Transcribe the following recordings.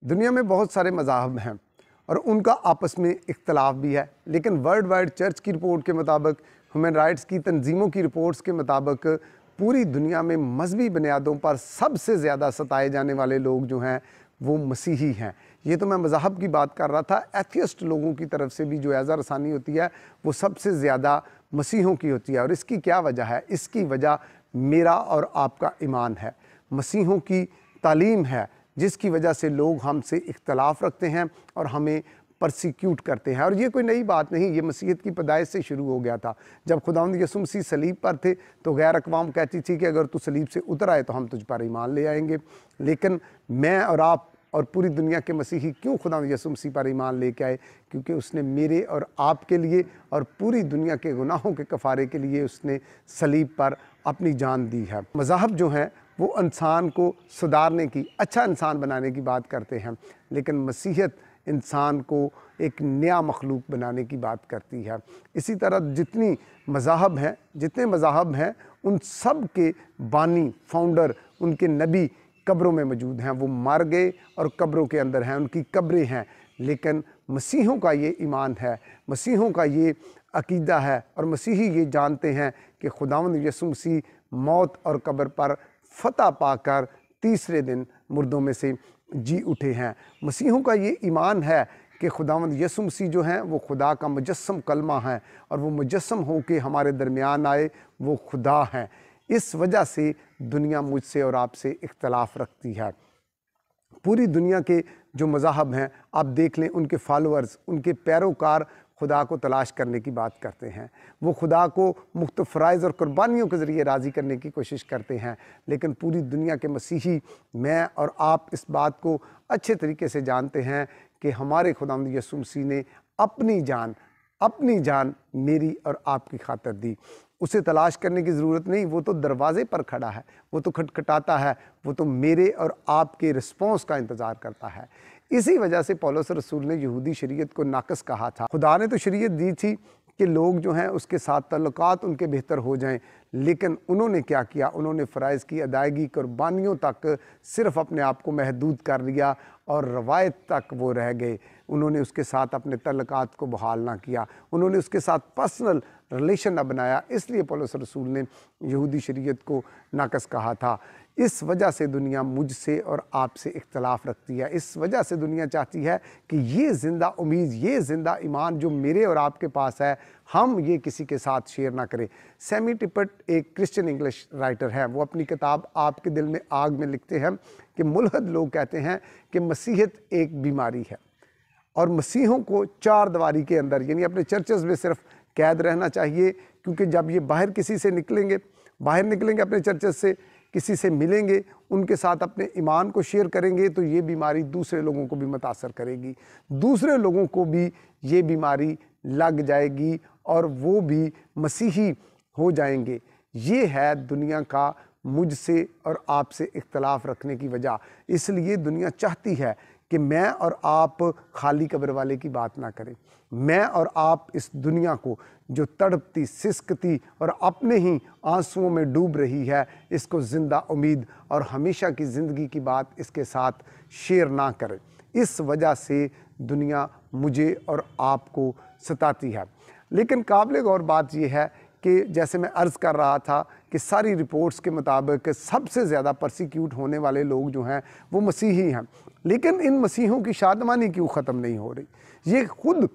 दुनिया में बहुत सारे मज़ाहब हैं और उनका आपस में इख्तलाफ भी है, लेकिन वर्ल्ड वाइड चर्च की रिपोर्ट के मुताबिक, ह्यूमन राइट्स की तंजीमों की रिपोर्ट्स के मुताबिक पूरी दुनिया में मजहबी बुनियादों पर सबसे ज़्यादा सताए जाने वाले लोग जो हैं वो मसीही हैं। ये तो मैं मज़हब की बात कर रहा था। एथियस्ट लोगों की तरफ से भी जो एज़ा रसानी होती है वो सबसे ज़्यादा मसीहों की होती है। और इसकी क्या वजह है? इसकी वजह मेरा और आपका ईमान है, मसीहों की तालीम है, जिसकी वजह से लोग हमसे इख्तलाफ रखते हैं और हमें परसिक्यूट करते हैं। और ये कोई नई बात नहीं, ये मसीहत की पैदाइश से शुरू हो गया था। जब खुदावंद यीशु मसीह सलीब पर थे तो गैर अक़वाम कहती थी कि अगर तू सलीब से उतर आए तो हम तुझ पर ईमान ले आएंगे। लेकिन मैं और आप और पूरी दुनिया के मसीही क्यों खुदावंद यीशु मसीह पर ईमान लेके आए? क्योंकि उसने मेरे और आपके लिए और पूरी दुनिया के गुनाहों के कफ़ारे के लिए उसने सलीब पर अपनी जान दी है। मज़ाहब जो हैं वो इंसान को सुधारने की, अच्छा इंसान बनाने की बात करते हैं, लेकिन मसीहत इंसान को एक नया मखलूक बनाने की बात करती है। इसी तरह जितने मज़ाहब हैं उन सब के बानी, फाउंडर, उनके नबी कब्रों में मौजूद हैं। वो मर गए और कब्रों के अंदर हैं, उनकी कब्रें हैं। लेकिन मसीहों का ये ईमान है, मसीहों का ये अकीदा है और मसीही ये जानते हैं कि खुदावंद यीशु मसीह मौत और कब्र पर फ़तह पाकर तीसरे दिन मुर्दों में से जी उठे हैं। मसीहों का ये ईमान है कि खुदावंद यीशु मसीह जो हैं वो खुदा का मुजस्सम कलमा है और वो मुजस्सम हो के हमारे दरमियान आए, वो खुदा हैं। इस वजह से दुनिया मुझसे और आपसे इख्तलाफ रखती है। पूरी दुनिया के जो मज़ाहब हैं आप देख लें, उनके फॉलोअर्स, उनके पैरोकार खुदा को तलाश करने की बात करते हैं। वो खुदा को मुख्तलिफ फ़राइज़ और कुर्बानियों के ज़रिए राज़ी करने की कोशिश करते हैं। लेकिन पूरी दुनिया के मसीही, मैं और आप इस बात को अच्छे तरीके से जानते हैं कि हमारे खुदावंद यीशु मसीह ने अपनी जान मेरी और आपकी खातिर दी। उसे तलाश करने की ज़रूरत नहीं, वो तो दरवाज़े पर खड़ा है, वो तो खटखटाता है, वो तो मेरे और आपके रिस्पॉन्स का इंतज़ार करता है। इसी वजह से पौलुस रसूल ने यहूदी शरीयत को नाक़िस कहा था। खुदा ने तो शरीयत दी थी कि लोग जो हैं उसके साथ तल्लुकात उनके बेहतर हो जाएं, लेकिन उन्होंने क्या किया? उन्होंने फ़राइज़ की अदायगी, कुर्बानियों तक सिर्फ़ अपने आप को महदूद कर लिया और रवायत तक वो रह गए। उन्होंने उसके साथ अपने तल्लुकात को बहाल ना किया, उन्होंने उसके साथ पर्सनल रिलेशन न बनाया। इसलिए पौलुस रसूल ने यहूदी शरीयत को नाक़िस कहा था। इस वजह से दुनिया मुझसे और आपसे इख्तलाफ रखती है। इस वजह से दुनिया चाहती है कि ये ज़िंदा उम्मीद, ये ज़िंदा ईमान जो मेरे और आपके पास है, हम ये किसी के साथ शेयर ना करें। सैमी टिप्पट एक क्रिश्चियन इंग्लिश राइटर है। वो अपनी किताब आपके दिल में आग में लिखते हैं कि मुल्हद लोग कहते हैं कि मसीहत एक बीमारी है और मसीहों को चार दीवारी के अंदर, यानी अपने चर्चेज़ में सिर्फ कैद रहना चाहिए, क्योंकि जब ये बाहर निकलेंगे अपने चर्चेज़ से, किसी से मिलेंगे, उनके साथ अपने ईमान को शेयर करेंगे, तो ये बीमारी दूसरे लोगों को भी मुतासर करेगी, दूसरे लोगों को भी ये बीमारी लग जाएगी और वो भी मसीही हो जाएंगे। ये है दुनिया का मुझसे और आपसे इख्तलाफ रखने की वजह। इसलिए दुनिया चाहती है कि मैं और आप खाली कब्र वाले की बात ना करें। मैं और आप इस दुनिया को जो तड़पती, सिसकती और अपने ही आंसुओं में डूब रही है, इसको ज़िंदा उम्मीद और हमेशा की ज़िंदगी की बात इसके साथ शेयर ना करें। इस वजह से दुनिया मुझे और आपको सताती है। लेकिन काबिल गौर बात यह है कि जैसे मैं अर्ज़ कर रहा था कि सारी रिपोर्ट्स के मुताबिक सबसे ज़्यादा परसिक्यूट होने वाले लोग जो हैं वो मसीही हैं। लेकिन इन मसीहों की शादमानी क्यों ख़त्म नहीं हो रही?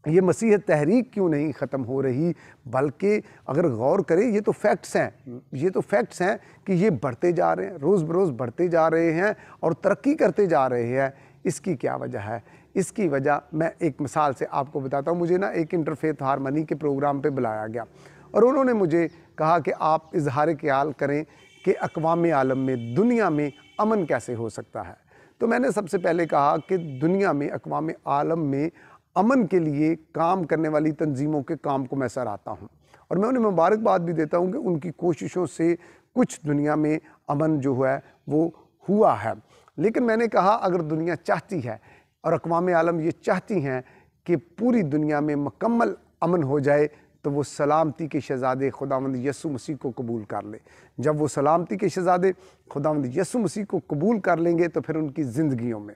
ये मसीह तहरीक क्यों नहीं ख़त्म हो रही? बल्कि अगर गौर करें, ये तो फैक्ट्स हैं कि ये बढ़ते जा रहे हैं, रोज़ बरोज़ बढ़ते जा रहे हैं और तरक्की करते जा रहे हैं। इसकी क्या वजह है? इसकी वजह मैं एक मिसाल से आपको बताता हूँ। मुझे ना एक इंटरफेथ हारमनी के प्रोग्राम पे बुलाया गया और उन्होंने मुझे कहा कि आप इजहार ख्याल करें कि अक़वाम आलम में, दुनिया में अमन कैसे हो सकता है। तो मैंने सबसे पहले कहा कि दुनिया में, अक़वाम आलम में अमन के लिए काम करने वाली तंजीमों के काम को मैं सराहता हूँ और मैं उन्हें मुबारकबाद भी देता हूँ कि उनकी कोशिशों से कुछ दुनिया में अमन जो है वो हुआ है। लेकिन मैंने कहा अगर दुनिया चाहती है और अक़वाम आलम ये चाहती हैं कि पूरी दुनिया में मुकम्मल अमन हो जाए, तो वो सलामती के शहज़ादे खुदावंद यीशु मसीह को कबूल कर ले। जब वो सलामती के शहज़ादे खुदावंद यीशु मसीह को कबूल कर लेंगे तो फिर उनकी ज़िंदगियों में,